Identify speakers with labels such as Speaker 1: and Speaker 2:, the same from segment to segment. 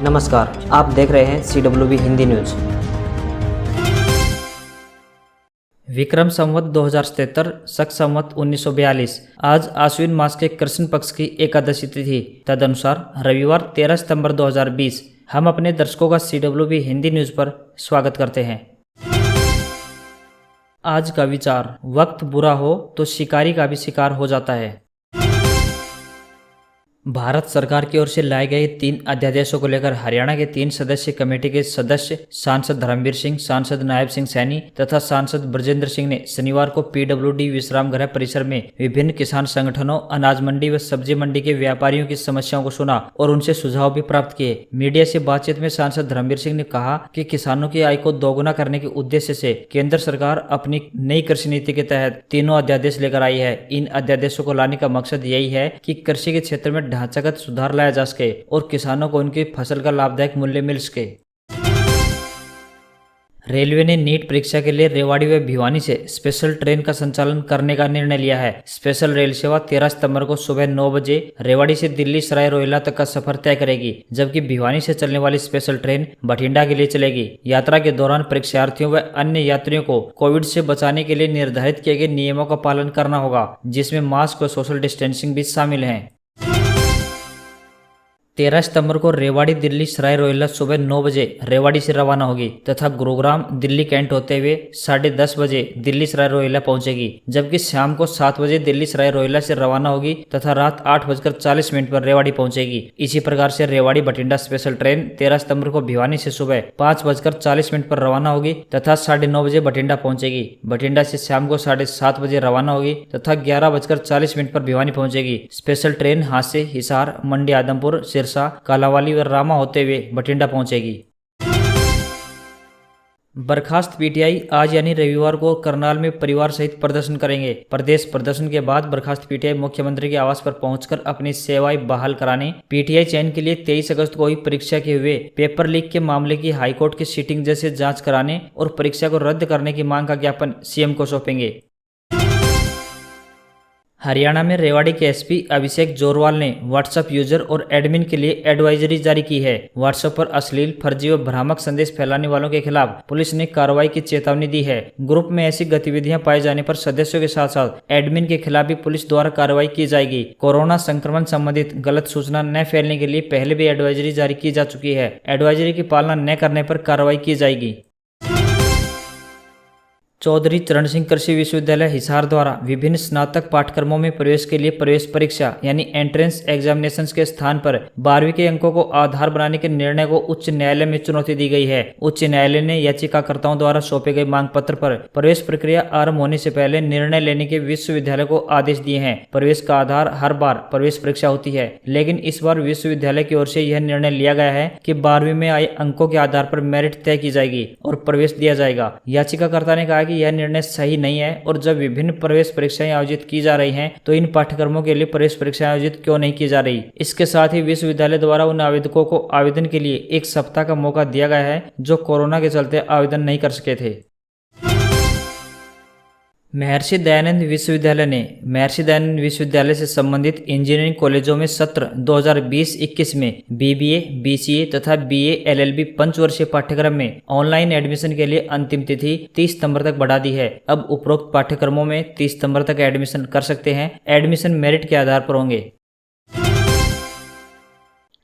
Speaker 1: नमस्कार, आप देख रहे हैं CWB हिंदी न्यूज। विक्रम संवत 2077 शक संवत 1942 आज आश्विन मास के कृष्ण पक्ष की एकादशी तिथि। तदनुसार रविवार 13 सितंबर 2020 हम अपने दर्शकों का CWB हिंदी न्यूज पर स्वागत करते हैं। आज का विचार, वक्त बुरा हो तो शिकारी का भी शिकार हो जाता है। भारत सरकार की ओर से लाए गए 3 अध्यादेशों को लेकर हरियाणा के 3 सदस्य कमेटी के सदस्य सांसद धर्मवीर सिंह, सांसद नायब सिंह सैनी तथा सांसद ब्रजेंद्र सिंह ने शनिवार को PWD विश्राम गृह परिसर में विभिन्न किसान संगठनों, अनाज मंडी व सब्जी मंडी के व्यापारियों की समस्याओं को सुना और उनसे सुझाव भी प्राप्त किए। मीडिया से बातचीत में सांसद धर्मवीर सिंह ने कहा कि किसानों की आय को दोगुना करने के उद्देश्य से केंद्र सरकार अपनी नई कृषि नीति के तहत 3 अध्यादेश लेकर आई है। इन अध्यादेशों को लाने का मकसद यही है कि कृषि के क्षेत्र में ढांचागत सुधार लाया जा सके और किसानों को उनकी फसल का लाभदायक मूल्य मिल सके। रेलवे ने नीट परीक्षा के लिए रेवाड़ी व भिवानी से स्पेशल ट्रेन का संचालन करने का निर्णय लिया है। स्पेशल रेल सेवा 13 सितंबर को सुबह 9 बजे रेवाड़ी से दिल्ली सराय रोहिल्ला तक का सफर तय करेगी, जबकि भिवानी से चलने वाली स्पेशल ट्रेन बठिंडा के लिए चलेगी। यात्रा के दौरान परीक्षार्थियों व अन्य यात्रियों को कोविड से बचाने के लिए निर्धारित किए गए नियमों का पालन करना होगा, जिसमें मास्क व सोशल डिस्टेंसिंग भी शामिल है। 13 सितंबर को रेवाड़ी दिल्ली सराय रोहिल्ला सुबह 9 बजे रेवाड़ी से रवाना होगी तथा गुरुग्राम दिल्ली कैंट होते हुए 10:30 बजे दिल्ली सराय रोहिल्ला पहुंचेगी, जबकि शाम को 7 बजे दिल्ली सराय रोहिल्ला से रवाना होगी तथा रात 8:40 पर रेवाड़ी पहुंचेगी। इसी प्रकार से रेवाड़ी बठिंडा स्पेशल ट्रेन 13 सितंबर को भिवानी से सुबह 5:40 पर रवाना होगी तथा 9:30 बजे बठिंडा पहुंचेगी। बठिंडा से शाम को 7:30 बजे रवाना होगी तथा 11:40 पर भिवानी पहुंचेगी। स्पेशल ट्रेन हांसे, हिसार, मंडी आदमपुर, कालावाली व रामा होते हुए बठिंडा पहुंचेगी। बर्खास्त पीटीआई आज यानी रविवार को करनाल में परिवार सहित प्रदर्शन करेंगे। प्रदेश प्रदर्शन के बाद बर्खास्त पीटीआई मुख्यमंत्री के आवास पर पहुंचकर अपनी सेवाएं बहाल कराने, पीटीआई चयन के लिए 23 अगस्त को हुई परीक्षा के हुए पेपर लीक के मामले की हाईकोर्ट की सिटिंग जज से जांच कराने और परीक्षा को रद्द करने की मांग का ज्ञापन सीएम को सौंपेंगे। हरियाणा में रेवाड़ी के एसपी अभिषेक जोरवाल ने व्हाट्सएप यूजर और एडमिन के लिए एडवाइजरी जारी की है। व्हाट्सएप पर अश्लील, फर्जी व भ्रामक संदेश फैलाने वालों के खिलाफ पुलिस ने कार्रवाई की चेतावनी दी है। ग्रुप में ऐसी गतिविधियां पाए जाने पर सदस्यों के साथ साथ एडमिन के खिलाफ भी पुलिस द्वारा कार्रवाई की जाएगी। कोरोना संक्रमण संबंधित गलत सूचना न फैलने के लिए पहले भी एडवाइजरी जारी की जा चुकी है। एडवाइजरी की पालना न करने पर कार्रवाई की जाएगी। चौधरी चरण सिंह कृषि विश्वविद्यालय हिसार द्वारा विभिन्न स्नातक पाठ्यक्रमों में प्रवेश के लिए प्रवेश परीक्षा यानी एंट्रेंस एग्जामिनेशंस के स्थान पर 12वीं के अंकों को आधार बनाने के निर्णय को उच्च न्यायालय में चुनौती दी गई है। उच्च न्यायालय ने याचिकाकर्ताओं द्वारा सौंपे गए मांग पत्र पर प्रवेश प्रक्रिया आरंभ होने से पहले निर्णय लेने के विश्वविद्यालय को आदेश दिए हैं। प्रवेश का आधार हर बार प्रवेश परीक्षा होती है, लेकिन इस बार विश्वविद्यालय की ओर से यह निर्णय लिया गया है कि 12वीं में आए अंकों के आधार पर मेरिट तय की जाएगी और प्रवेश दिया जाएगा। याचिकाकर्ता ने कहा कि यह निर्णय सही नहीं है और जब विभिन्न प्रवेश परीक्षाएं आयोजित की जा रही हैं तो इन पाठ्यक्रमों के लिए प्रवेश परीक्षाएं आयोजित क्यों नहीं की जा रही। इसके साथ ही विश्वविद्यालय द्वारा उन आवेदकों को आवेदन के लिए 1 सप्ताह का मौका दिया गया है जो कोरोना के चलते आवेदन नहीं कर सके थे। महर्षि दयानंद विश्वविद्यालय ने महर्षि दयानंद विश्वविद्यालय से संबंधित इंजीनियरिंग कॉलेजों में सत्र 2020-21 में BBA, BCA तथा BA LLB पंचवर्षीय पाठ्यक्रम में ऑनलाइन एडमिशन के लिए अंतिम तिथि 30 सितंबर तक बढ़ा दी है। अब उपरोक्त पाठ्यक्रमों में 30 सितंबर तक एडमिशन कर सकते हैं। एडमिशन मेरिट के आधार पर होंगे।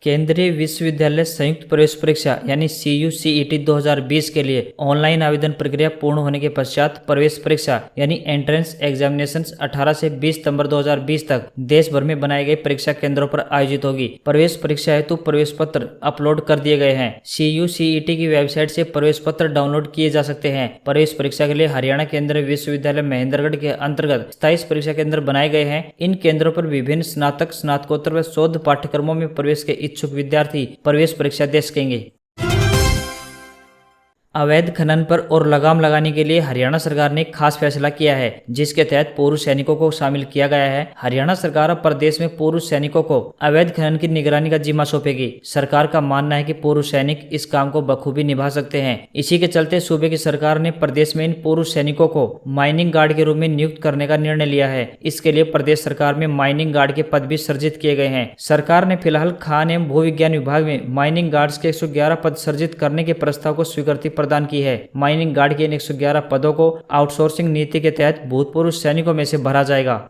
Speaker 1: केंद्रीय विश्वविद्यालय संयुक्त प्रवेश परीक्षा यानी CU-CET 2020 के लिए ऑनलाइन आवेदन प्रक्रिया पूर्ण होने के पश्चात प्रवेश परीक्षा यानी एंट्रेंस एग्जामिनेशंस 18 से 20 सितंबर 2020 तक देश भर में बनाए गए परीक्षा केंद्रों पर आयोजित होगी। प्रवेश परीक्षा हेतु प्रवेश पत्र अपलोड कर दिए गए हैं। CU-CET की वेबसाइट से प्रवेश पत्र डाउनलोड किए जा सकते हैं। प्रवेश परीक्षा के लिए हरियाणा केंद्रीय विश्वविद्यालय महेंद्रगढ़ के अंतर्गत 27 परीक्षा केंद्र बनाए गए हैं। इन केंद्रों पर विभिन्न स्नातक, स्नातकोत्तर व शोध पाठ्यक्रमों में प्रवेश के इच्छुक विद्यार्थी प्रवेश परीक्षा दे सकेंगे। अवैध खनन पर और लगाम लगाने के लिए हरियाणा सरकार ने खास फैसला किया है, जिसके तहत पूर्व सैनिकों को शामिल किया गया है। हरियाणा सरकार अब प्रदेश में पूर्व सैनिकों को अवैध खनन की निगरानी का जिम्मा सौंपेगी। सरकार का मानना है कि पूर्व सैनिक इस काम को बखूबी निभा सकते हैं। इसी के चलते सूबे की सरकार ने प्रदेश में इन पूर्व सैनिकों को माइनिंग गार्ड के रूप में नियुक्त करने का निर्णय लिया है। इसके लिए प्रदेश सरकार में माइनिंग गार्ड के पद भी सृजित किए गए हैं। सरकार ने फिलहाल खान एवं भू विज्ञान विभाग में माइनिंग गार्ड्स के 111 पद सृजित करने के प्रस्ताव को स्वीकृति प्रदान की है। माइनिंग गार्ड के इन 111 पदों को आउटसोर्सिंग नीति के तहत भूतपूर्व सैनिकों में से भरा जाएगा।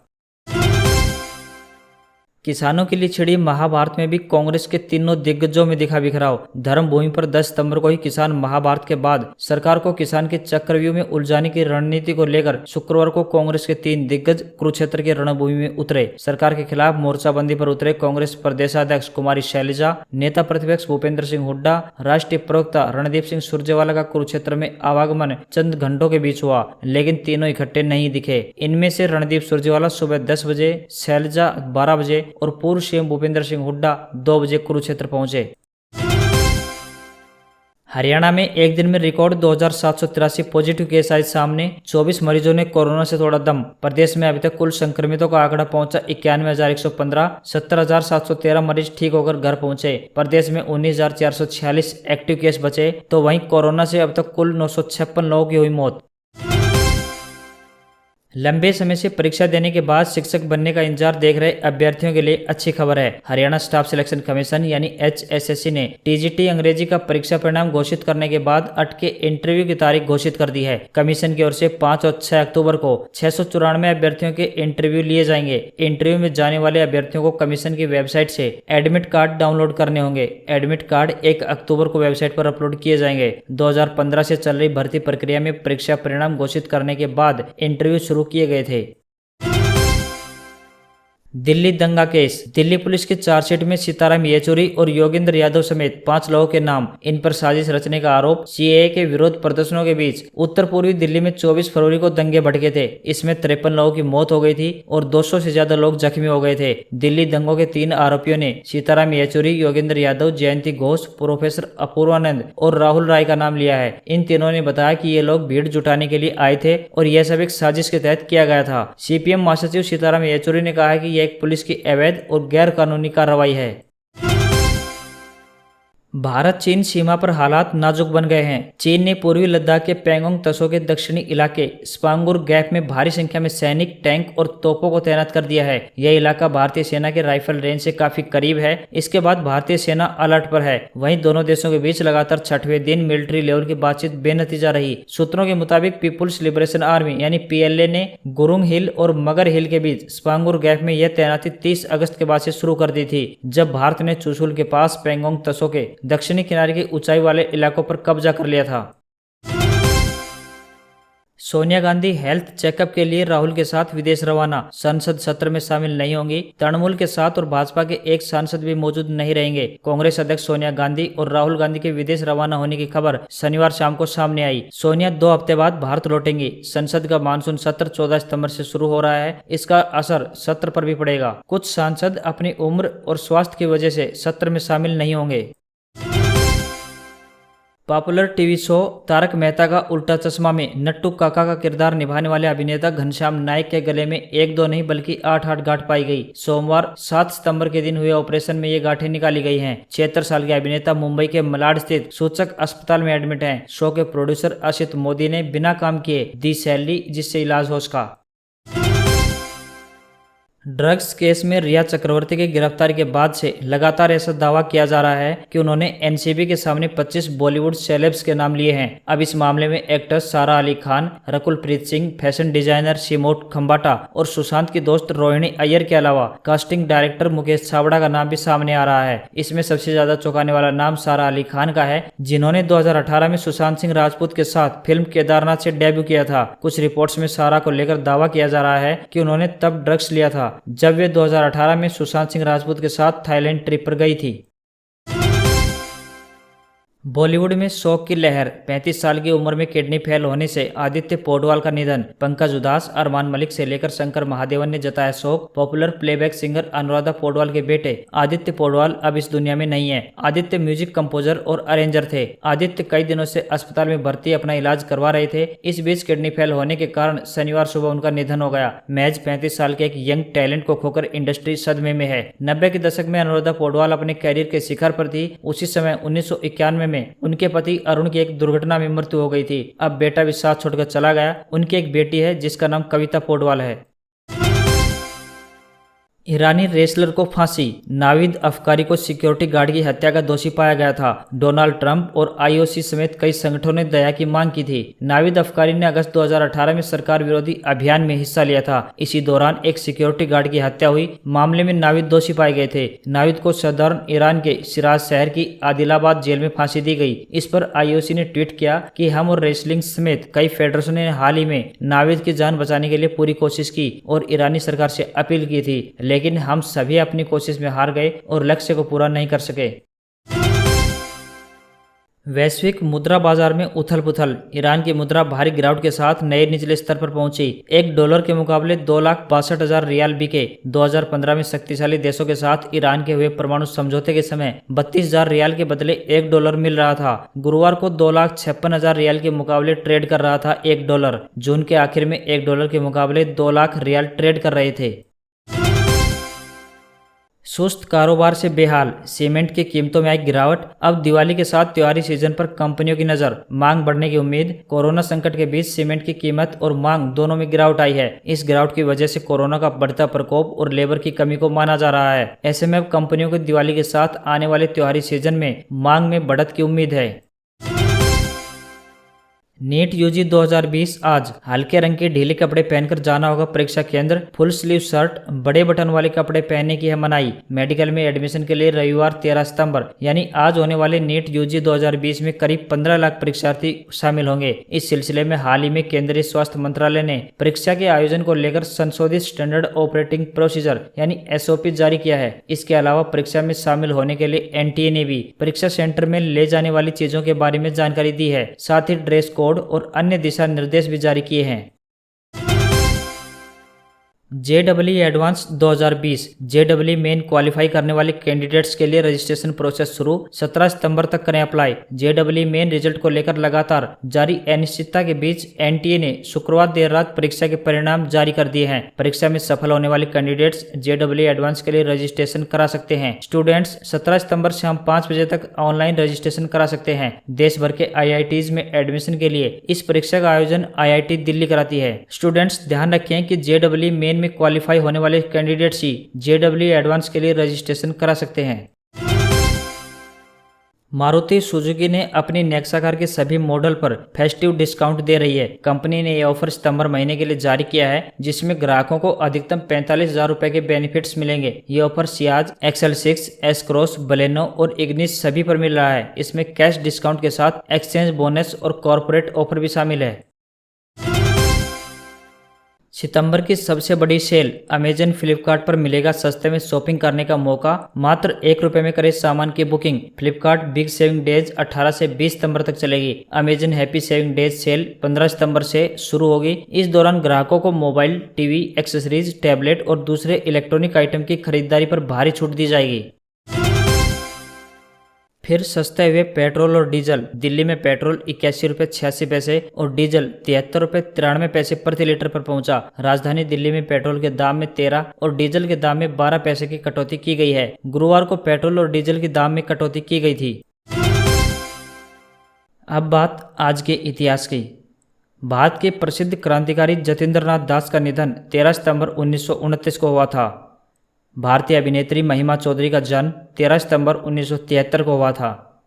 Speaker 1: किसानों के लिए छिड़ी महाभारत में भी कांग्रेस के तीनों दिग्गजों में दिखा बिखराव। धर्मभूमि पर 10 सितंबर को ही किसान महाभारत के बाद सरकार को किसान के चक्रव्यूह में उलझाने की रणनीति को लेकर शुक्रवार को कांग्रेस के 3 दिग्गज कुरुक्षेत्र की रणभूमि में उतरे। सरकार के खिलाफ मोर्चाबंदी पर उतरे कांग्रेस प्रदेशाध्यक्ष कुमारी शैलजा, नेता प्रतिपक्ष भूपेंद्र सिंह हुड्डा, राष्ट्रीय प्रवक्ता रणदीप सिंह सुरजेवाला का कुरुक्षेत्र में आवागमन चंद घंटों के बीच हुआ, लेकिन तीनों इकट्ठे नहीं दिखे। इनमें से रणदीप सुरजेवाला सुबह 10 बजे, शैलजा 12 बजे और पूर्व सीएम भूपेंद्र सिंह हुड्डा 2 बजे कुरुक्षेत्र पहुंचे। हरियाणा में एक दिन में रिकॉर्ड 2783 पॉजिटिव केस आए सामने। 24 मरीजों ने कोरोना से तोड़ा दम। प्रदेश में अभी तक कुल संक्रमितों का आंकड़ा पहुंचा 91,115। 70,713 मरीज ठीक होकर घर पहुंचे। प्रदेश में 19,446 एक्टिव केस बचे, तो वहीं कोरोना से अब तक कुल 956 लोगों की हुई मौत। लंबे समय से परीक्षा देने के बाद शिक्षक बनने का इंतजार देख रहे अभ्यर्थियों के लिए अच्छी खबर है। हरियाणा स्टाफ सिलेक्शन कमीशन यानी HSSC ने TGT अंग्रेजी का परीक्षा परिणाम घोषित करने के बाद अटके इंटरव्यू की तारीख घोषित कर दी है। कमीशन की ओर से 5 और 6 अक्टूबर को 694 अभ्यर्थियों के इंटरव्यू लिए जाएंगे। इंटरव्यू में जाने वाले अभ्यर्थियों को कमीशन की वेबसाइट से एडमिट कार्ड डाउनलोड करने होंगे। एडमिट कार्ड 1 अक्टूबर को वेबसाइट पर अपलोड किए जाएंगे। 2015 से चल रही भर्ती प्रक्रिया में परीक्षा परिणाम घोषित करने के बाद इंटरव्यू शुरू किए गए थे। दिल्ली दंगा केस। दिल्ली पुलिस की चार्जशीट में सीताराम येचुरी और योगेंद्र यादव समेत 5 लोगों के नाम। इन पर साजिश रचने का आरोप। CAA के विरोध प्रदर्शनों के बीच उत्तर पूर्वी दिल्ली में 24 फरवरी को दंगे भड़के थे। इसमें 53 लोगों की मौत हो गई थी और 200 से ज्यादा लोग जख्मी हो गए थे। दिल्ली दंगों के 3 आरोपियों ने सीताराम येचुरी, योगेंद्र यादव, जयंती घोष, प्रोफेसर अपूर्वानंद और राहुल राय का नाम लिया है। इन तीनों ने बताया कि ये लोग भीड़ जुटाने के लिए आए थे और यह सब एक साजिश के तहत किया गया था। CPM महासचिव सीताराम येचुरी ने कहा है कि एक पुलिस की अवैध और गैर कानूनी कार्रवाई है। भारत चीन सीमा पर हालात नाजुक बन गए हैं। चीन ने पूर्वी लद्दाख के पैंगोंग त्सो के दक्षिणी इलाके स्पांगुर गैप में भारी संख्या में सैनिक, टैंक और तोपों को तैनात कर दिया है। यह इलाका भारतीय सेना के राइफल रेंज से काफी करीब है। इसके बाद भारतीय सेना अलर्ट पर है। वहीं दोनों देशों के बीच लगातार 6वें दिन मिलिट्री लेवल की बातचीत बेनतीजा रही। सूत्रों के मुताबिक पीपुल्स लिबरेशन आर्मी यानी PLA ने गुरुंग हिल और मगर हिल के बीच स्पांगुर गैप में यह तैनाती 30 अगस्त के बाद से शुरू कर दी थी, जब भारत ने चुशुल के पास पैंगोंग त्सो के दक्षिणी किनारे की ऊंचाई वाले इलाकों पर कब्जा कर लिया था। सोनिया गांधी हेल्थ चेकअप के लिए राहुल के साथ विदेश रवाना। संसद सत्र में शामिल नहीं होंगी। तृणमूल के साथ और भाजपा के एक सांसद भी मौजूद नहीं रहेंगे। कांग्रेस अध्यक्ष सोनिया गांधी और राहुल गांधी के विदेश रवाना होने की खबर शनिवार शाम को सामने आई। सोनिया 2 हफ्ते बाद भारत लौटेंगी। संसद का मानसून सत्र 14 सितंबर से शुरू हो रहा है। इसका असर सत्र पर भी पड़ेगा। कुछ सांसद अपनी उम्र और स्वास्थ्य की वजह से सत्र में शामिल नहीं होंगे। Popular TV show Taarak Mehta Ka Ooltah चश्मा में नट्टू काका का किरदार निभाने वाले अभिनेता घनश्याम नायक के गले में 1-2 नहीं बल्कि 8 गांठ पाई गई। सोमवार 7 सितंबर के दिन हुए ऑपरेशन में ये गांठें निकाली गई हैं। 76 साल के अभिनेता मुंबई के मलाड स्थित सूचक अस्पताल में एडमिट हैं। शो के प्रोड्यूसर असित मोदी ने बिना काम किए दी सैलरी, जिससे इलाज हो सका। ड्रग्स केस में रिया चक्रवर्ती की गिरफ्तारी के बाद से लगातार ऐसा दावा किया जा रहा है कि उन्होंने NCB के सामने 25 बॉलीवुड सेलेब्स के नाम लिए हैं। अब इस मामले में एक्ट्रेस सारा अली खान, रकुल प्रीत सिंह, फैशन डिजाइनर सिमोट खंबाटा और सुशांत की दोस्त रोहिणी अय्यर के अलावा कास्टिंग डायरेक्टर मुकेश छाबड़ा का नाम भी सामने आ रहा है। इसमें सबसे ज्यादा चौंकाने वाला नाम सारा अली खान का है, जिन्होंने 2018 में सुशांत सिंह राजपूत के साथ फिल्म केदारनाथ से डेब्यू किया था। कुछ रिपोर्ट्स में सारा को लेकर दावा किया जा रहा है कि उन्होंने तब ड्रग्स लिया था जब वे 2018 में सुशांत सिंह राजपूत के साथ थाईलैंड ट्रिप पर गई थी। बॉलीवुड में शोक की लहर। 35 साल की उम्र में किडनी फेल होने से आदित्य पौडवाल का निधन। पंकज उधास, अरमान मलिक से लेकर शंकर महादेवन ने जताया शोक। Popular playback singer Anuradha Paudwal के बेटे आदित्य पौडवाल अब इस दुनिया में नहीं है। आदित्य म्यूजिक कंपोजर और अरेंजर थे। आदित्य कई दिनों से अस्पताल में भर्ती अपना इलाज करवा रहे थे। इस बीच किडनी फेल होने के कारण शनिवार सुबह उनका निधन हो गया। महज 35 साल के एक यंग टैलेंट को खोकर इंडस्ट्री सदमे में है। 90 के दशक में अनुराधा पौडवाल अपने कैरियर के शिखर पर थी। उसी समय 1991 में उनके पति अरुण की एक दुर्घटना में मृत्यु हो गई थी। अब बेटा भी साथ छोड़कर चला गया। उनकी एक बेटी है जिसका नाम कविता पौडवाल है। ईरानी रेसलर को फांसी। नाविद अफकारी को सिक्योरिटी गार्ड की हत्या का दोषी पाया गया था। डोनाल्ड ट्रंप और आईओसी समेत कई संगठनों ने दया की मांग की थी। नाविद अफकारी ने अगस्त 2018 में सरकार विरोधी अभियान में हिस्सा लिया था। इसी दौरान एक सिक्योरिटी गार्ड की हत्या हुई। मामले में नाविद दोषी पाए गए थे। नाविद को सदर्न ईरान के शिराज शहर की आदिलाबाद जेल में फांसी दी गई। इस पर आईओसी ने ट्वीट किया कि हम और रेसलिंग समेत कई फेडरेशन ने हाल ही में नाविद की जान बचाने के लिए पूरी कोशिश की और ईरानी सरकार से अपील की थी, लेकिन हम सभी अपनी कोशिश में हार गए और लक्ष्य को पूरा नहीं कर सके। वैश्विक मुद्रा बाजार में उथल पुथल। ईरान की मुद्रा भारी गिरावट के साथ नए निचले स्तर पर पहुंची। $1 के मुकाबले 2,62,000 रियाल बिके। 2015 में शक्तिशाली देशों के साथ ईरान के हुए परमाणु समझौते के समय 32,000 रियाल के बदले $1 मिल रहा था। गुरुवार को 2,56,000 रियाल के मुकाबले ट्रेड कर रहा था $1। जून के आखिर में $1 के मुकाबले 2 लाख रियाल ट्रेड कर रहे थे। सुस्त कारोबार से बेहाल। सीमेंट की कीमतों में आई गिरावट। अब दिवाली के साथ त्योहारी सीजन पर कंपनियों की नजर। मांग बढ़ने की उम्मीद। कोरोना संकट के बीच सीमेंट की कीमत और मांग दोनों में गिरावट आई है। इस गिरावट की वजह से कोरोना का बढ़ता प्रकोप और लेबर की कमी को माना जा रहा है। ऐसे में अब कंपनियों को दिवाली के साथ आने वाले त्योहारी सीजन में मांग में बढ़त की उम्मीद है। नीट यूजी 2020 आज। हल्के रंग के ढीले कपड़े पहनकर जाना होगा परीक्षा केंद्र। फुल स्लीव शर्ट, बड़े बटन वाले कपड़े पहनने की है मनाही। मेडिकल में एडमिशन के लिए रविवार 13 सितंबर यानी आज होने वाले नीट यूजी 2020 में करीब 15 लाख परीक्षार्थी शामिल होंगे। इस सिलसिले में हाल ही में केंद्रीय स्वास्थ्य मंत्रालय ने परीक्षा के आयोजन को लेकर संशोधित स्टैंडर्ड ऑपरेटिंग प्रोसीजर यानी SOP जारी किया है। इसके अलावा परीक्षा में शामिल होने के लिए NTA ने भी परीक्षा सेंटर में ले जाने वाली चीजों के बारे में जानकारी दी है। साथ ही ड्रेस कोड और अन्य दिशा निर्देश भी जारी किए हैं। JEE advance 2020। JEE main qualify करने वाले कैंडिडेट्स के लिए रजिस्ट्रेशन प्रोसेस शुरू। 17 सितंबर तक करें अप्लाई। JEE मेन रिजल्ट को लेकर लगातार जारी अनिश्चितता के बीच NTA ने शुक्रवार देर रात परीक्षा के परिणाम जारी कर दिए हैं। परीक्षा में सफल होने वाले कैंडिडेट्स JEE एडवांस के लिए रजिस्ट्रेशन करा सकते हैं। स्टूडेंट्स 17 सितंबर शाम 5 बजे तक ऑनलाइन रजिस्ट्रेशन करा सकते हैं। देश भर के IITs में एडमिशन के लिए इस परीक्षा का आयोजन IIT दिल्ली कराती है। स्टूडेंट्स ध्यान रखें कि JEE मेन में क्वालिफाई होने वाले कैंडिडेट्स ही JEE एडवांस के लिए रजिस्ट्रेशन करा सकते हैं। मारुति सुजुकी ने अपनी नेक्सा कार के सभी मॉडल पर फेस्टिव डिस्काउंट दे रही है। कंपनी ने यह ऑफर सितंबर महीने के लिए जारी किया है, जिसमें ग्राहकों को अधिकतम 45,000 रुपए के बेनिफिट्स मिलेंगे। ये offer Ciaz, XL6, S-Cross, Baleno और इग्निस सभी पर मिल रहा है। इसमें कैश डिस्काउंट के साथ एक्सचेंज बोनस और कॉर्पोरेट ऑफर भी शामिल है। सितंबर की सबसे बड़ी सेल। अमेजन फ्लिपकार्ट पर मिलेगा सस्ते में शॉपिंग करने का मौका। मात्र ₹1 में करें सामान की booking. Flipkart big saving days 18 से 20 सितंबर तक चलेगी। Amazon happy saving days cell 15 सितंबर से शुरू होगी। इस दौरान ग्राहकों को मोबाइल, टीवी, एक्सेसरीज, टैबलेट और दूसरे इलेक्ट्रॉनिक आइटम की खरीदारी पर भारी छूट दी जाएगी। फिर सस्ते हुए पेट्रोल और डीजल। दिल्ली में पेट्रोल ₹81.86 और डीजल ₹73.93 प्रति लीटर पर पहुंचा। राजधानी दिल्ली में पेट्रोल के दाम में 13 और डीजल के दाम में 12 पैसे की कटौती की गई है। गुरुवार को पेट्रोल और डीजल के दाम में कटौती की गई थी। अब बात आज के इतिहास की। भारत के प्रसिद्ध क्रांतिकारी जतिंद्र नाथ दास का निधन 13 सितंबर 1929 को हुआ था। भारतीय अभिनेत्री महिमा चौधरी का जन्म 13 सितंबर 1973 को हुआ था।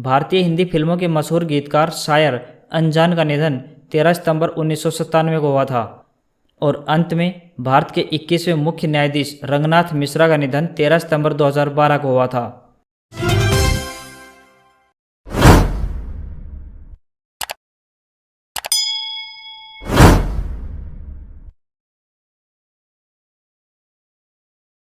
Speaker 1: भारतीय हिंदी फिल्मों के मशहूर गीतकार शायर अनजान का निधन 13 सितंबर 1997 को हुआ था। और अंत में भारत के 21वें मुख्य न्यायाधीश रंगनाथ मिश्रा का निधन 13 सितंबर 2012 को हुआ था।